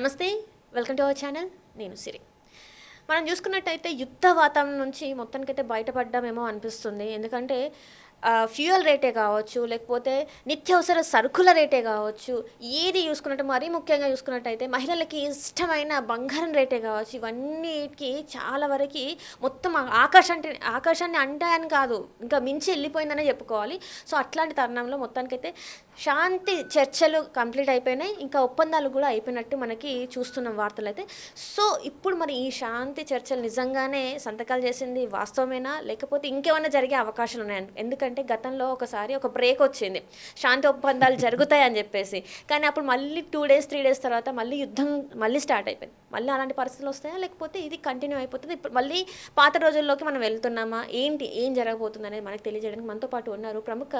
నమస్తే, welcome to our channel. నేను సిరి. మనం చూసుకున్నట్టయితే యుద్ధ వాతావరణం నుంచి మొత్తానికైతే బయటపడ్డామేమో అనిపిస్తుంది. ఎందుకంటే ఫ్యూయల్ రేటే కావచ్చు, లేకపోతే నిత్యావసర సరుకుల రేటే కావచ్చు, ఏది చూసుకున్నట్టు మరీ ముఖ్యంగా చూసుకున్నట్టయితే మహిళలకి ఇష్టమైన బంగారం రేటే కావచ్చు, ఇవన్నిటికి చాలా వరకు మొత్తం ఆకాశాన్ని అంటాయని కాదు, ఇంకా మించి వెళ్ళిపోయిందనే చెప్పుకోవాలి. సో అట్లాంటి తరుణంలో మొత్తానికైతే శాంతి చర్చలు కంప్లీట్ అయిపోయినాయి, ఇంకా ఒప్పందాలు కూడా అయిపోయినట్టు మనకి చూస్తున్నాం వార్తలు అయితే. సో ఇప్పుడు మరి ఈ శాంతి చర్చలు నిజంగానే సంతకాలు చేసింది వాస్తవమేనా, లేకపోతే ఇంకేమైనా జరిగే అవకాశాలు ఉన్నాయని? ఎందుకంటే గతంలో ఒకసారి ఒక బ్రేక్ వచ్చింది, శాంతి ఒప్పందాలు జరుగుతాయని చెప్పేసి. కానీ అప్పుడు మళ్ళీ 2 days 3 days తర్వాత మళ్ళీ యుద్ధం మళ్ళీ స్టార్ట్ అయిపోయింది. మళ్ళీ అలాంటి పరిస్థితులు వస్తాయా, లేకపోతే ఇది కంటిన్యూ అయిపోతుంది? ఇప్పుడు మళ్ళీ పాత రోజుల్లోకి మనం వెళ్తున్నామా, ఏం జరగబోతుంది అనేది మనకు తెలియజేయడానికి మనతో పాటు ఉన్నారు ప్రముఖ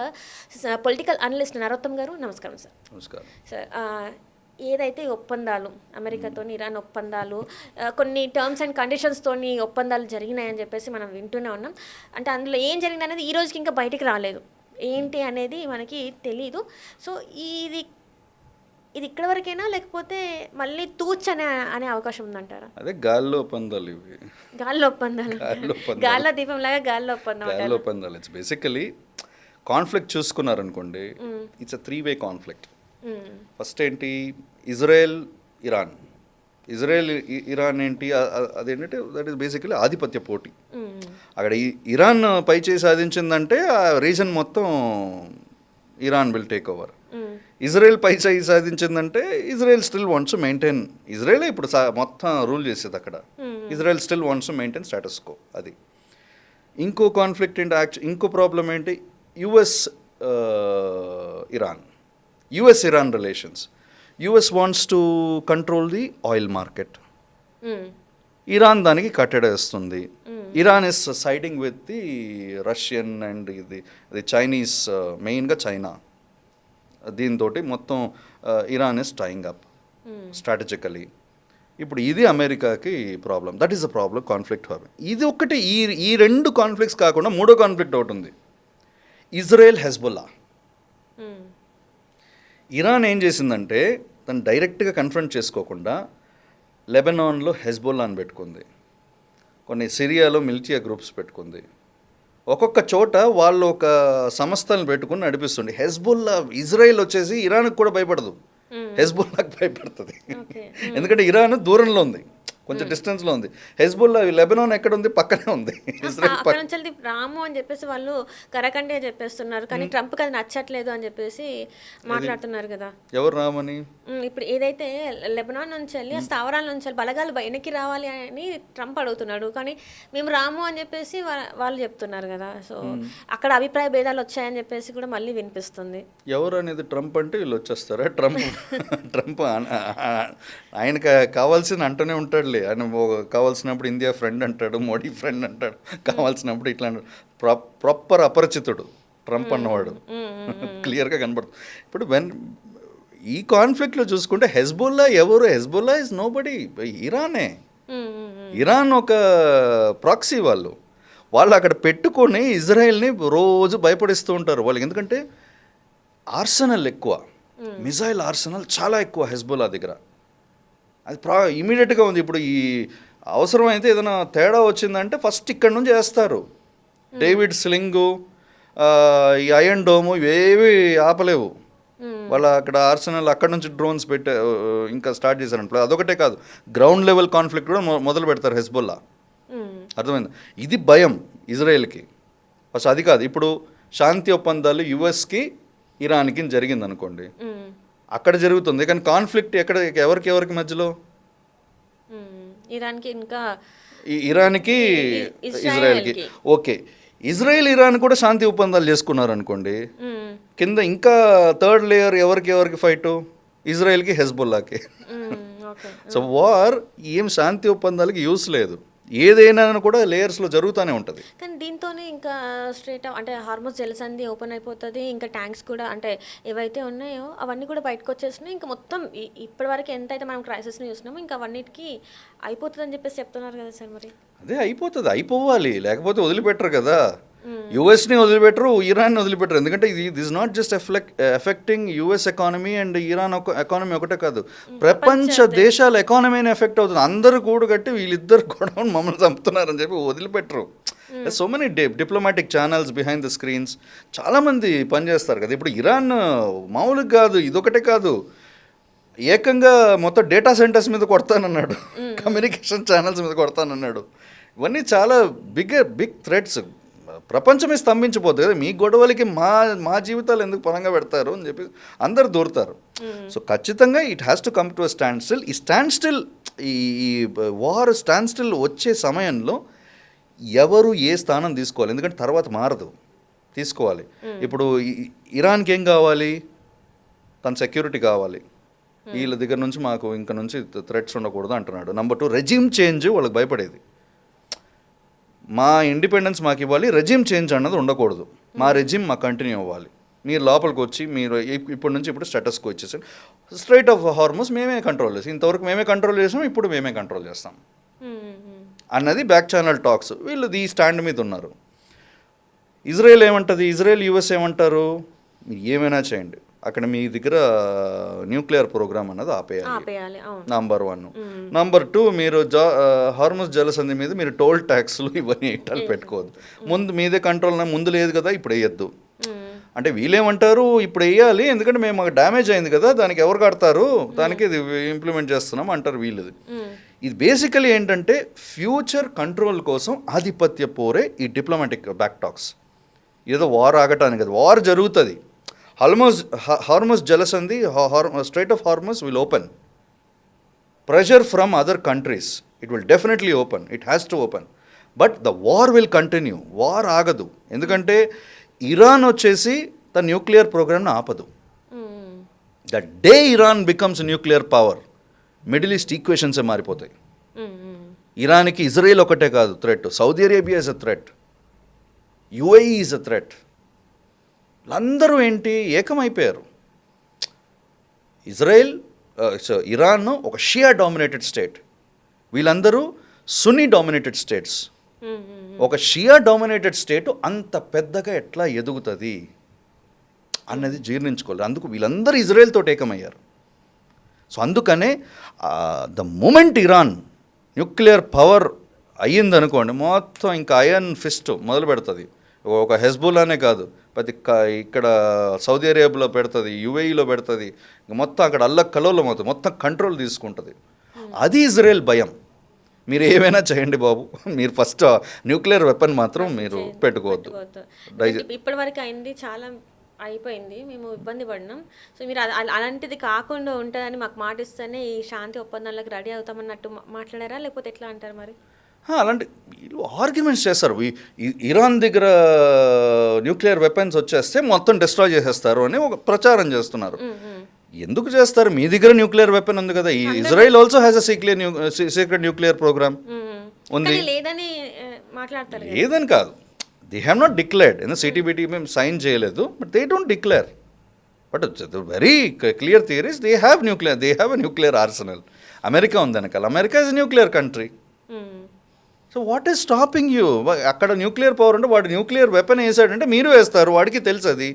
పొలిటికల్ అనలిస్ట్ నరోత్తమ్ గారు. నమస్కారం సార్. నమస్కారం సార్, ఏదైతే ఈ ఒప్పందాలు అమెరికాతో ఇరాన్ ఒప్పందాలు, కొన్ని టర్మ్స్ అండ్ కండిషన్స్తోని ఒప్పందాలు జరిగినాయని చెప్పేసి మనం వింటూనే ఉన్నాం. అంటే అందులో ఏం జరిగింది అనేది ఈ రోజుకి ఇంకా బయటికి రాలేదు, ఏంటి అనేది మనకి తెలీదు. సో ఇది ఇక్కడి వరకైనా, లేకపోతే మళ్ళీ అనే అవకాశం ఉందంటారా? అదే గాల్లో ఒప్పందాలు ఇవి. గాల్లో ఒప్పందాలు, గాల్లో దీపం లాగా గాల్లో ఒప్పందాలు. ఇట్స్ బేసికలీ కాన్ఫ్లిక్ట్ చూసుకున్నారనుకోండి, it's a 3-way conflict. First ఏంటి, ఇజ్రాయెల్ ఇరాన్ ఏంటి, అదేంటంటే దట్ ఈస్ బేసికలీ ఆధిపత్య పోటీ. అక్కడ ఇరాన్ పైచేయి సాధించిందంటే ఆ రీజన్ మొత్తం Iran will take over. Israel పైచేయి సాధించిందంటే Israel still wants maintain, Israel ఇప్పుడు మొత్తం రూల్ చేసేది అక్కడ. Israel still wants maintain status quo. అది ఇంకో కాన్ఫ్లిక్ట్ ఏంటి, ఇంకో ప్రాబ్లం ఏంటి, US-Iran relations. US wants to control the oil market. Iran దానికి కట్టడేస్తుంది. Iran is siding with the Russian and ఇది చైనీస్, మెయిన్గా చైనా. దీంతో మొత్తం Iran is tying up strategically. ఇప్పుడు ఇది అమెరికాకి problem. That is the problem, conflict. ఇది ఒకటి. ఈ 2 కాన్ఫ్లిక్ట్స్ కాకుండా మూడో కాన్ఫ్లిక్ట్ ఒకటి ఉంది, ఇజ్రాయెల్ హెజ్బొల్లా. ఇరాన్ ఏం చేసిందంటే తను డైరెక్ట్గా కన్ఫ్రంట్ చేసుకోకుండా లెబనాన్లో హెజ్బొల్లాని పెట్టుకుంది, కొన్ని సిరియాలో మిలిటియా గ్రూప్స్ పెట్టుకుంది. ఒక్కొక్క చోట వాళ్ళు ఒక సంస్థలను పెట్టుకుని నడిపిస్తుంది. హెజ్బొల్లా, ఇజ్రాయెల్ వచ్చేసి ఇరాన్కి కూడా భయపడదు, హెజ్బొల్లాకి భయపడుతుంది. ఎందుకంటే ఇరాన్ దూరంలో ఉంది, కొంచెం డిస్టెన్స్లో ఉంది. హెజ్బొల్లా లెబనాన్ ఎక్కడ ఉంది, పక్కనే ఉంది. రాము అని చెప్పేసి వాళ్ళు కరకండే చెప్పేస్తున్నారు, కానీ ట్రంప్కి అది నచ్చట్లేదు అని చెప్పేసి మాట్లాడుతున్నారు కదా. ఎవరు రామని? ఇప్పుడు ఏదైతే లెబనాన్ నుంచి వెళ్ళి ఆ స్థావరాల నుంచి వెళ్ళి బలగాలు వెనక్కి రావాలి అని ట్రంప్ అడుగుతున్నాడు, కానీ మేము రాము అని చెప్పేసి వాళ్ళు చెప్తున్నారు కదా. సో అక్కడ అభిప్రాయ భేదాలు వచ్చాయని చెప్పేసి కూడా మళ్ళీ వినిపిస్తుంది. ఎవరు అనేది ట్రంప్ అంటే వీళ్ళు వచ్చేస్తారా? ట్రంప్ ఆయనకు కావాల్సిన అంటూనే ఉంటాడులే. ఆయన కావాల్సినప్పుడు ఇండియా ఫ్రెండ్ అంటాడు, మోడీ ఫ్రెండ్ అంటాడు, కావాల్సినప్పుడు ఇట్లా ప్రాపర్ అపరిచితుడు ట్రంప్ అన్నవాడు. క్లియర్గా కనబడుతుంది. ఇప్పుడు ఈ కాన్ఫ్లిక్ట్లో చూసుకుంటే హెజ్బొల్లా ఎవరు? హెజ్బొల్లా ఇస్ నో బడీ, ఇరానే. ఇరాన్ ఒక ప్రాక్సీ. వాళ్ళు అక్కడ పెట్టుకొని ఇజ్రాయెల్ని రోజు భయపడిస్తూ ఉంటారు వాళ్ళకి. ఎందుకంటే ఆర్సనల్ ఎక్కువ, మిజైల్ ఆర్సనల్ చాలా ఎక్కువ హెజ్బొల్లా దగ్గర. అది ఇమీడియట్గా ఉంది. ఇప్పుడు ఈ అవసరమైతే ఏదైనా తేడా వచ్చిందంటే ఫస్ట్ ఇక్కడ నుంచి వేస్తారు. డేవిడ్ స్లింగు, ఈ అయన్ డోము, ఇవేవి ఆపలేవు. వాళ్ళ అక్కడ ఆర్సనల్ అక్కడ నుంచి డ్రోన్స్ ఇంకా స్టార్ట్ చేశారంట. అదొకటే కాదు, గ్రౌండ్ లెవెల్ కాన్ఫ్లిక్ట్ కూడా మొదలు పెడతారు హెజ్బొల్లా. అర్థమైంది? ఇది భయం ఇజ్రాయెల్కి. ఫస్ట్ అది కాదు. ఇప్పుడు శాంతి ఒప్పందాలు యుఎస్కి ఇరాన్కి జరిగింది అనుకోండి, అక్కడ జరుగుతుంది. కానీ కాన్ఫ్లిక్ట్ ఎక్కడ, ఎవరికి మధ్యలో? ఇరాన్కి ఇజ్రాయెల్కి. ఓకే, ఇజ్రాయెల్ ఇరాన్ కూడా శాంతి ఒప్పందాలు చేసుకున్నారు అనుకోండి, కింద ఇంకా 3rd లేయర్ ఎవరికి ఫైటు? ఇజ్రాయెల్కి హెజ్బొల్లాకి. సో వార్ ఏం శాంతి ఒప్పందాలకి యూస్ లేదు, ఏదైనా కూడా లేయర్స్లో జరుగుతూనే ఉంటుంది. కానీ దీంతోనే ఇంకా స్ట్రేట్ అంటే హార్మోస్ జలసంధి ఓపెన్ అయిపోతుంది, ఇంకా ట్యాంక్స్ కూడా అంటే ఏవైతే ఉన్నాయో అవన్నీ కూడా బయటకు వచ్చేసినాయి. ఇంకా మొత్తం ఇప్పటివరకు ఎంతైతే మనం క్రైసిస్ని చూసినామో ఇంకా అవన్నిటికీ అయిపోతుంది అని చెప్పేసి చెప్తున్నారు కదా సార్. మరి అదే అయిపోతుంది, అయిపోవాలి, లేకపోతే వదిలిపెట్టరు కదా. యుఎస్ని వదిలిపెట్టరు, ఇరాన్ని వదిలిపెట్టరు. ఎందుకంటే this not just effecting US economy and Iran economy ఒకటే కాదు, ప్రపంచ దేశాల ఎకానమీని ఎఫెక్ట్ అవుతుంది. అందరూ కూడగట్టి వీళ్ళిద్దరు కూడా మమ్మల్ని చంపుతున్నారని చెప్పి వదిలిపెట్టరు. So many diplomatic channels behind the screens చాలామంది పనిచేస్తారు కదా. ఇప్పుడు ఇరాన్ మామూలుగా కాదు, ఇదొకటే కాదు, ఏకంగా మొత్తం డేటా సెంటర్స్ మీద కొడతానన్నాడు, కమ్యూనికేషన్ ఛానల్స్ మీద కొడతానన్నాడు. ఇవన్నీ చాలా బిగ్ థ్రెట్స్. ప్రపంచమే స్తంభించిపోతుంది కదా, మీ గొడవలకి మా జీవితాలు ఎందుకు పరంగా పెడతారు అని చెప్పి అందరు దూరుతారు. సో ఖచ్చితంగా it has to come to a stand still. ఈ స్టాండ్ స్టిల్, ఈ వార్ స్టాండ్ స్టిల్ వచ్చే సమయంలో ఎవరు ఏ స్థానం తీసుకోవాలి, ఎందుకంటే తర్వాత మారదు, తీసుకోవాలి. ఇప్పుడు ఇరాన్కి ఏం కావాలి, తన సెక్యూరిటీ కావాలి, వీళ్ళ దగ్గర నుంచి మాకు ఇంక నుంచి థ్రెట్స్ ఉండకూడదు అంటున్నాడు. నెంబర్ 2, రెజ్యూమ్ చేంజ్ వాళ్ళకి భయపడేది. మా ఇండిపెండెన్స్ మాకు ఇవ్వాలి, రెజ్యూమ్ చేంజ్ అన్నది ఉండకూడదు, మా రెజ్యూమ్ మాకు కంటిన్యూ అవ్వాలి. మీరు లోపలికి వచ్చి మీరు ఇప్పటి నుంచి ఇప్పుడు స్టేటస్కి వచ్చేసారు, స్ట్రైట్ ఆఫ్ హార్మోస్ మేమే కంట్రోల్ చేస్తాం, ఇంతవరకు మేమే కంట్రోల్ చేస్తాం, ఇప్పుడు మేమే కంట్రోల్ చేస్తాం అన్నది బ్యాక్ ఛానల్ టాక్స్. వీళ్ళు ఈ స్టాండ్ మీద ఉన్నారు. ఇజ్రాయెల్ ఏమంటుంది, ఇజ్రాయెల్ యుఎస్ ఏమంటారు, మీరు ఏమైనా చేయండి, అక్కడ మీ దగ్గర న్యూక్లియర్ ప్రోగ్రామ్ అన్నది ఆపేయాలి, నంబర్ 1. నంబర్ 2, మీరు హార్మోస్ జలసంధి మీద మీరు టోల్ ట్యాక్స్లు ఇవన్నీ ఇట్టాలు పెట్టుకోవద్దు. ముందు మీదే కంట్రోల్, ముందు లేదు కదా ఇప్పుడు వేయద్దు అంటే వీళ్ళేమంటారు, ఇప్పుడు వేయాలి ఎందుకంటే మేము మాకు డ్యామేజ్ అయింది కదా, దానికి ఎవరు కడతారు, దానికి ఇది ఇంప్లిమెంట్ చేస్తున్నాం అంటారు వీళ్ళది. ఇది బేసికలీ ఏంటంటే ఫ్యూచర్ కంట్రోల్ కోసం ఆధిపత్య పోరే ఈ డిప్లొమాటిక్ బ్యాక్ టాక్స్. ఏదో వార్ ఆగటానికి కదా, వార్ జరుగుతుంది. హార్మోస్ జలసంధి, strait of Hormuz will open. Pressure from other countries, it will definitely open, it has to open, but the war will continue. War ఆగదు, ఎందుకంటే ఇరాన్ వచ్చేసి తన న్యూక్లియర్ ప్రోగ్రామ్ని ఆపదు. The day Iran becomes nuclear power, middle east ఈక్వేషన్సే మారిపోతాయి. ఇరాన్కి Israel ఒకటే కాదు threat, Saudi Arabia is a threat, UAE is a threat. అందరూ ఏంటి ఏకమైపోయారు. ఇజ్రాయెల్, ఇరాన్ ఒక షియా డామినేటెడ్ స్టేట్, వీళ్ళందరూ సున్నీ డామినేటెడ్ స్టేట్స్. ఒక షియా డామినేటెడ్ స్టేట్ అంత పెద్దగా ఎట్లా ఎదుగుతుంది అన్నది జీర్ణించుకోలేదు. అందుకు వీళ్ళందరూ ఇజ్రాయెల్ తోటి ఏకమయ్యారు. సో అందుకనే the moment Iran nuclear power అయ్యిందనుకోండి, మొత్తం ఇంకా అయన్ ఫిస్ట్ మొదలు పెడుతుంది. ఒక హెజ్బుల్లానే కాదు, ఇక్కడ సౌదీ అరేబియాలో పెడుతుంది, యుఏఈలో పెడుతుంది, మొత్తం అక్కడ అల్లకల్లోలం అవుతుంది, మొత్తం కంట్రోల్ తీసుకుంటుంది. అది ఇజ్రాయెల్ భయం. మీరు ఏమైనా చేయండి బాబు, మీరు ఫస్ట్ న్యూక్లియర్ వెపన్ మాత్రం మీరు పెట్టుకోవద్దు. ఇప్పటి వరకు అయింది చాలా అయిపోయింది, మేము ఇబ్బంది పడినాం. సో మీరు అలాంటిది కాకుండా ఉంటుందని మాకు మాట ఇస్తేనే ఈ శాంతి ఒప్పందాలకు రెడీ అవుతామన్నట్టు మాట్లాడారా, లేకపోతే ఎట్లా అంటారు మరి? అలాంటి వీళ్ళు ఆర్గ్యుమెంట్స్ చేస్తారు. ఇరాన్ దగ్గర న్యూక్లియర్ వెపన్స్ వచ్చేస్తే మొత్తం డిస్ట్రాయ్ చేసేస్తారు అని ఒక ప్రచారం చేస్తున్నారు. ఎందుకు చేస్తారు? మీ దగ్గర న్యూక్లియర్ వెపన్ ఉంది కదా. Israel also has a secret nuclear program ఉంది. లేదని కాదు, they have not declared. CTBT మేము సైన్ చేయలేదు, but they don't declare. But very clear theories they have a nuclear arsenal. America ఉంది వెనకాల, America is nuclear country. So what is stopping you? అక్కడ nuclear power ఉంటే వాడు nuclear weapon వేసాడంటే మీరు వేస్తారు, వాడికి తెలుసు అది.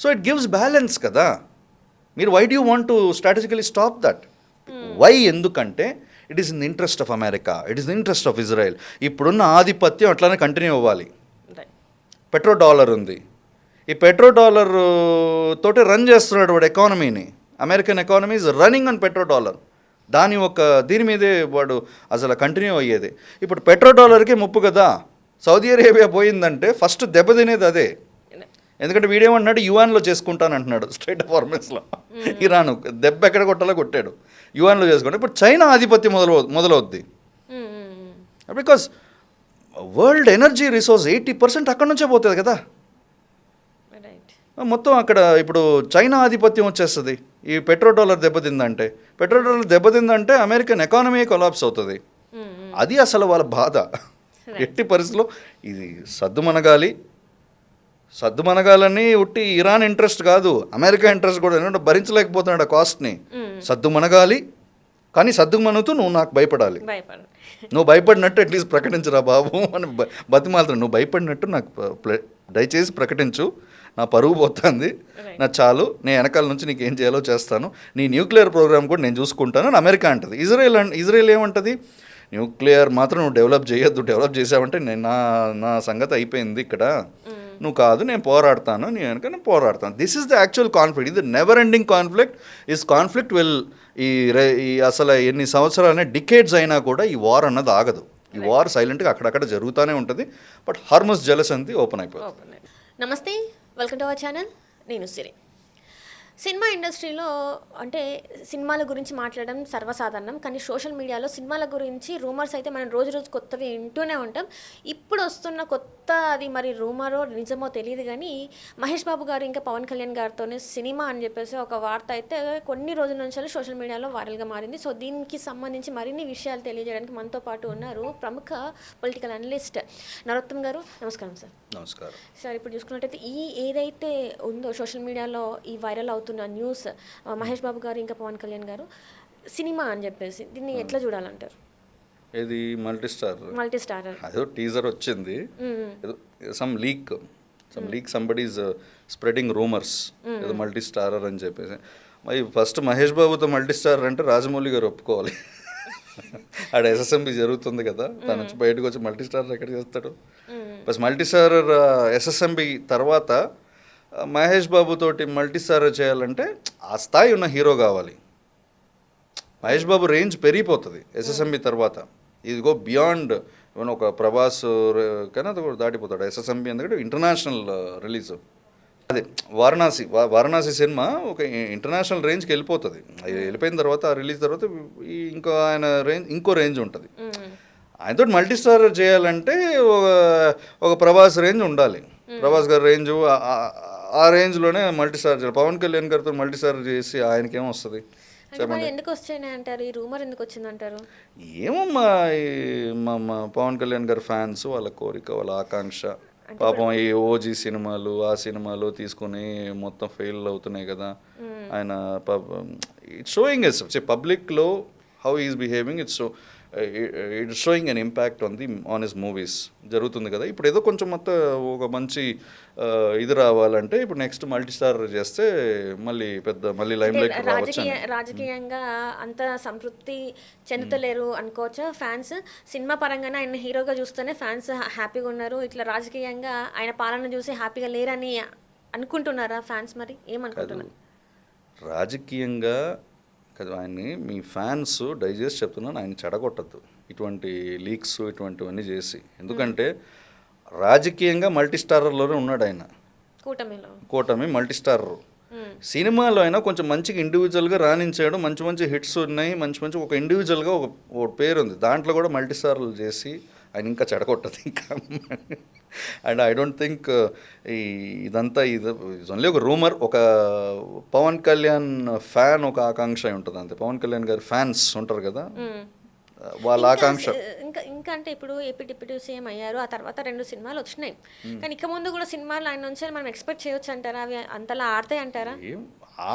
సో ఇట్ గివ్స్ బ్యాలెన్స్ కదా. మీరు why do want to strategically stop that? Why? ఎందుకంటే it is in the interest of America, it is the interest of Israel. ఇప్పుడున్న ఆధిపత్యం అట్లానే కంటిన్యూ అవ్వాలి. పెట్రో డాలర్ ఉంది, ఈ పెట్రో డాలర్ తోటి రన్ చేస్తున్నాడు వాడు ఎకానమీని. American economy is running on petrodollar. దీని మీదే వాడు అసలు కంటిన్యూ అయ్యేది. ఇప్పుడు పెట్రో డాలర్కి ముప్పు కదా. సౌదీ అరేబియా పోయిందంటే ఫస్ట్ దెబ్బతినేది అదే. ఎందుకంటే వీడేమన్నాడు, యుఎన్లో చేసుకుంటానంటున్నాడు స్ట్రైట్ ఆఫ్ హార్మోస్లో. ఇరాన్ దెబ్బ ఎక్కడ కొట్టాలో కొట్టాడు, యుఎన్లో చేసుకుంటాడు. ఇప్పుడు చైనా ఆధిపత్యం మొదలవుద్ది. బికాస్ వరల్డ్ ఎనర్జీ రిసోర్స్ 80% అక్కడ నుంచే పోతుంది కదా. మొత్తం అక్కడ ఇప్పుడు చైనా ఆధిపత్యం వచ్చేస్తుంది. ఈ పెట్రో డాలర్ దెబ్బతిందంటే అమెరికన్ ఎకానమీ కొలాప్స్ అవుతుంది. అది అసలు వాళ్ళ బాధ. ఎట్టి పరిస్థితుల్లో ఇది సద్దుమనగాలని ఉట్టి ఇరాన్ ఇంట్రెస్ట్ కాదు, అమెరికా ఇంట్రెస్ట్ కూడా. ఎందుకంటే భరించలేకపోతున్నాడు ఆ కాస్ట్ని. సద్దుమనగాలి, కానీ సర్దుమనుతూ నువ్వు నాకు భయపడాలి. భయపడు. నువ్వు భయపడినట్టు అట్లీస్ట్ ప్రకటించరా బాబు అని బతిమాలుతున్నావు. నువ్వు భయపడినట్టు నాకు దయచేసి ప్రకటించు, నా పరువు పోతుంది, నా చాలు, నేను వెనకాల నుంచి నీకు ఏం చేయాలో చేస్తాను, నీ న్యూక్లియర్ ప్రోగ్రామ్ కూడా నేను చూసుకుంటాను అని అమెరికా అంటది. ఇజ్రాయెల్ ఏమంటది, న్యూక్లియర్ మాత్రం నువ్వు డెవలప్ చేయొద్దు, డెవలప్ చేసావంటే నేను నా సంగతి అయిపోయింది ఇక్కడ, నువ్వు కాదు నేను పోరాడతాను, నీ వెనక నేను పోరాడతాను. This is the actual conflict. ఇది never ending conflict. Is conflict will ఈ అసలు ఎన్ని సంవత్సరాలనే డికేడ్స్ అయినా కూడా ఈ వార్ అన్నది ఆగదు. ఈ వార్ సైలెంట్గా అక్కడక్కడ జరుగుతూనే ఉంటుంది. బట్ హార్మస్ జలస్ అంది ఓపెన్ అయిపోతుంది. నమస్తే, వెల్కమ్ టు అవర్ ఛానల్. నేను సిరి. సినిమా ఇండస్ట్రీలో అంటే సినిమాల గురించి మాట్లాడడం సర్వసాధారణం, కానీ సోషల్ మీడియాలో సినిమాల గురించి రూమర్స్ అయితే మనం రోజు రోజు కొత్తవి వింటూనే ఉంటాం. ఇప్పుడు వస్తున్న కొత్త, అది మరి రూమరో నిజమో తెలియదు, కానీ మహేష్ బాబు గారు ఇంకా పవన్ కళ్యాణ్ గారితోనే సినిమా అని చెప్పేసి ఒక వార్త అయితే కొన్ని రోజుల నుంచి సోషల్ మీడియాలో వైరల్గా మారింది. సో దీనికి సంబంధించి మరిన్ని విషయాలు తెలియజేయడానికి మనతో పాటు ఉన్నారు ప్రముఖ పొలిటికల్ అనలిస్ట్ నరోత్తమ్ గారు. నమస్కారం సార్. నమస్కారం సార్. ఇప్పుడు చూసుకున్నట్టయితే ఏదైతే ఉందో సోషల్ మీడియాలో ఈ వైరల్ అవుతున్న న్యూస్, మహేష్ బాబు గారు ఇంకా పవన్ కళ్యాణ్ గారు సినిమా అని చెప్పేసి, దీన్ని ఎట్లా చూడాలంటారు? ఇది మల్టీ స్టార్ అదో టీజర్ వచ్చింది, some leak somebody is spreading rumours, ఏదో మల్టీ స్టారర్ అని చెప్పేసి. మరి ఫస్ట్ మహేష్ బాబుతో మల్టీ స్టారర్ అంటే రాజమౌళి గారు ఒప్పుకోవాలి. ఆడ ఎస్ఎస్ఎంబి జరుగుతుంది కదా, తన నుంచి బయటకు వచ్చి మల్టీ స్టారర్ ఎక్కడ చేస్తాడు? ప్లస్ మల్టీ స్టారర్ ఎస్ఎస్ఎంబి తర్వాత మహేష్ బాబు తోటి మల్టీ స్టారర్ చేయాలంటే ఆ స్థాయి ఉన్న హీరో కావాలి. మహేష్ బాబు రేంజ్ పెరిగిపోతుంది ఎస్ఎస్ఎంబి తర్వాత. ఇదిగో బియాండ్ ఏమైనా ఒక ప్రభాస్ కానీ అది కూడా దాటిపోతాడు ఎస్ఎస్ఎంబి, ఎందుకంటే ఇంటర్నేషనల్ రిలీజ్. అదే వారణాసి సినిమా ఒక ఇంటర్నేషనల్ రేంజ్కి వెళ్ళిపోతుంది. వెళ్ళిపోయిన తర్వాత ఆ రిలీజ్ తర్వాత ఇంకో రేంజ్ ఉంటుంది. ఆయనతో మల్టీ స్టారర్ చేయాలంటే ఒక ప్రభాస్ రేంజ్ ఉండాలి. ప్రభాస్ గారి రేంజ్ ఆ రేంజ్లోనే మల్టీ స్టార్ చేయాలి. పవన్ కళ్యాణ్ గారితో మల్టీ స్టార్ చేసి ఆయనకేం వస్తుంది? ఎందుకు వచ్చాయి అంటారు? ఈ రూమర్ ఎందుకు వచ్చిందంటారు? ఏమో మా పవన్ కళ్యాణ్ గారి ఫ్యాన్స్, వాళ్ళ కోరిక, వాళ్ళ ఆకాంక్ష. పాపం ఈ ఓజీ సినిమాలు ఆ సినిమాలు తీసుకుని మొత్తం ఫెయిల్ అవుతున్నాయి కదా. ఆయన ఇట్స్ షోయింగ్ ఎస్ పబ్లిక్లో how is behaving. It's sowing an impact on his movies జరుగుతుంది కదా. ఇప్పుడు ఏదో కొంచెం మొత్తం ఒక మంచి ఇది రావాలంటే ఇప్పుడు నెక్స్ట్ మల్టీ స్టార్ చేస్తే మళ్ళీ లైమ్ లైట్ రాజకీయంగా అంత సంతృప్తి చెందుతలేరు అనుకోవచ్చా ఫ్యాన్స్? సినిమా పరంగానే ఆయన హీరోగా చూస్తేనే ఫ్యాన్స్ హ్యాపీగా ఉన్నారు, ఇట్లా రాజకీయంగా ఆయన పాలన చూసి హ్యాపీగా లేరని అనుకుంటున్నారా ఫ్యాన్స్? మరి ఏమనుకుంటున్నారు? రాజకీయంగా కదా ఆయన్ని మీ ఫ్యాన్స్ డైజెస్ట్ చెప్తున్నాను, ఆయన చెడగొట్టద్దు ఇటువంటి లీక్స్ ఇటువంటివన్నీ చేసి. ఎందుకంటే రాజకీయంగా మల్టీ స్టారర్లోనే ఉన్నాడు ఆయన. కూటమి మల్టీ స్టారర్. సినిమాలో అయినా కొంచెం మంచిగా ఇండివిజువల్గా రాణించాడు, మంచి మంచి హిట్స్ ఉన్నాయి, మంచి ఒక ఇండివిజువల్గా ఒక పేరు ఉంది. దాంట్లో కూడా మల్టీ స్టారర్లు చేసి ఆయన ఇంకా చెడగొట్టదు ఇంకా. అండ్ ఐ డోంట్ థింక్ ఇదంతా ఇది ఓన్లీ ఒక రూమర్. ఒక పవన్ కళ్యాణ్ ఫ్యాన్ ఒక ఆకాంక్ష ఉంటుంది అంతే. పవన్ కళ్యాణ్ గారి ఫ్యాన్స్ ఉంటారు కదా, వాళ్ళ ఆకాంక్ష. ఇంకా అంటే ఇప్పుడు ఏపీ డిప్యూటీ సీఎం అయ్యారు, ఆ తర్వాత 2 సినిమాలు వచ్చినాయి, కానీ ఇక ముందు కూడా సినిమాలు ఆయన నుంచి మనం ఎక్స్పెక్ట్ చేయొచ్చు అంటారా? అవి అంతలా ఆడతాయి అంటారా?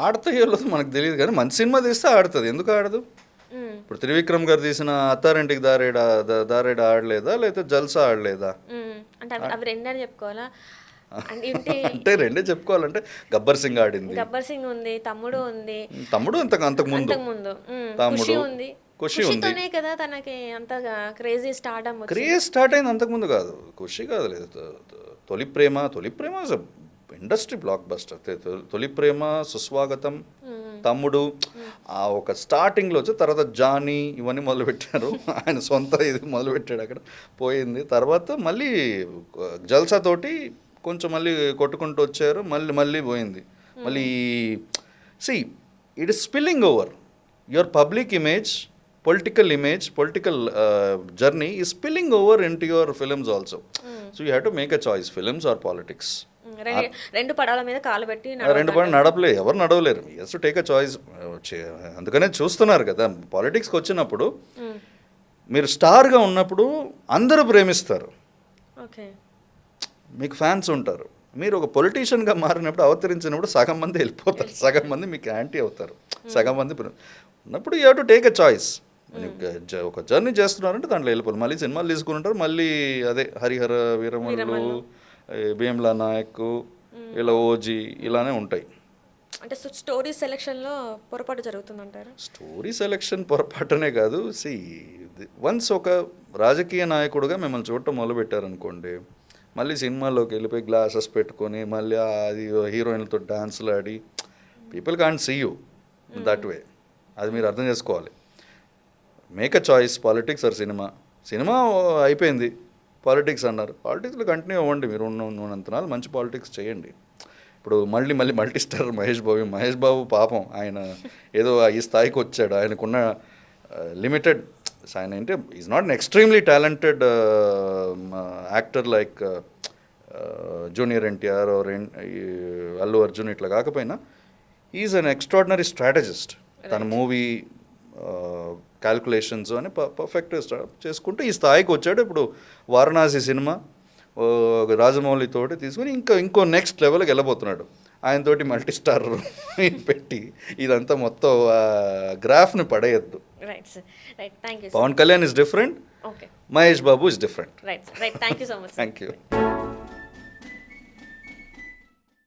ఆడతాయో మనకు తెలియదు, కానీ మంచి సినిమా తీస్తే ఆడుతుంది, ఎందుకు ఆడదు? ఇప్పుడు త్రివిక్రమ్ గారు తీసిన అత్తారింటికి దారేడ ఆడలేదా, లేకపోతే జల్సా ఆడలేదా? అంటే అవి రెండని చెప్పుకోవాలా? అంటే రెండే చెప్పుకోవాలంటే గబ్బర్ సింగ్ ఆడింది, గబ్బర్ సింగ్ ఉంది, తమ్ముడు ఉంది. తమ్ముడు అంతకు ముందు ఖుషి ఉంది. ఖుషితోనే కదా తనకి అంతగా క్రేజీ స్టార్ట్ అయింది, అంతకుముందు కాదు. ఖుషి కాదు, లేదు. తొలి ప్రేమ ఇండస్ట్రీ బ్లాక్ బస్టర్. తొలి ప్రేమ, సుస్వాగతం, తమ్ముడు ఆ ఒక స్టార్టింగ్లో వచ్చి, తర్వాత జానీ ఇవన్నీ మొదలుపెట్టారు. ఆయన సొంత ఇది మొదలుపెట్టాడు, అక్కడ పోయింది. తర్వాత మళ్ళీ జల్సాతోటి కొంచెం మళ్ళీ కొట్టుకుంటూ వచ్చారు, మళ్ళీ పోయింది. మళ్ళీ it is spilling over your public image, political journey is spilling over into your films also. So you have to make a choice, films or politics. రెండు పడాల మీద కాలు పెట్టి నడపలే, ఎవరు నడవలేరు. Yes to take a choice. అందుకనే చూస్తున్నారు కదా, పాలిటిక్స్కి వచ్చినప్పుడు మీరు స్టార్గా ఉన్నప్పుడు అందరూ ప్రేమిస్తారు, మీకు ఫ్యాన్స్ ఉంటారు. మీరు ఒక పొలిటీషియన్గా మారినప్పుడు, అవతరించినప్పుడు సగం మంది వెళ్ళిపోతారు, సగం మంది మీకు యాంటీ అవుతారు, సగం మంది అన్నప్పుడు you have to take a choice. ఒక జర్నీ చేస్తున్నారంటే దాంట్లో వెళ్ళిపోవాలి. మళ్ళీ సినిమాలు తీసుకుంటారు, మళ్ళీ అదే హరిహర వీరమల్లు, భీమ్లా నాయక్, ఇలా ఓజీ ఇలానే ఉంటాయి. అంటే స్టోరీ సెలెక్షన్లో పొరపాటు జరుగుతుందంటారు? స్టోరీ సెలెక్షన్ పొరపాటునే కాదు. వన్స్ ఒక రాజకీయ నాయకుడుగా మిమ్మల్ని చూడటం మొదలుపెట్టారనుకోండి, మళ్ళీ సినిమాలోకి వెళ్ళిపోయి గ్లాసెస్ పెట్టుకొని మళ్ళీ అది హీరోయిన్లతో డాన్సులు ఆడి people can't see you that way. అది మీరు అర్థం చేసుకోవాలి. Make a choice, politics or cinema. Cinema అయిపోయింది, పాలిటిక్స్ అన్నారు, పాలిటిక్స్లో కంటిన్యూ అవ్వండి. మీరు ఉన్నంతనాలు మంచి పాలిటిక్స్ చేయండి. ఇప్పుడు మళ్ళీ మల్టీ స్టార్ మహేష్ బాబు పాపం ఆయన ఏదో ఈ స్థాయికి వచ్చాడు. ఆయనకున్న లిమిటెడ్, ఆయన అంటే is not an extremely talented actor like junior NTR or Allu Arjun ఇట్లా కాకపోయినా ఈజ్ అన్ ఎక్స్ట్రాడినరీ స్ట్రాటజిస్ట్. తన మూవీ క్యాల్కులేషన్స్ అని పర్ఫెక్ట్ చేసుకుంటూ ఈ స్థాయికి వచ్చాడు. ఇప్పుడు వారణాసి సినిమా రాజమౌళి తోటి తీసుకుని ఇంకో నెక్స్ట్ లెవెల్కి వెళ్ళబోతున్నాడు. ఆయనతోటి మల్టీ స్టార్ పెట్టి ఇదంతా మొత్తం గ్రాఫ్ని పడేయద్దు. Pavan Kalyan is different, Mahesh Babu is different. Right, thank you so much. Thank you.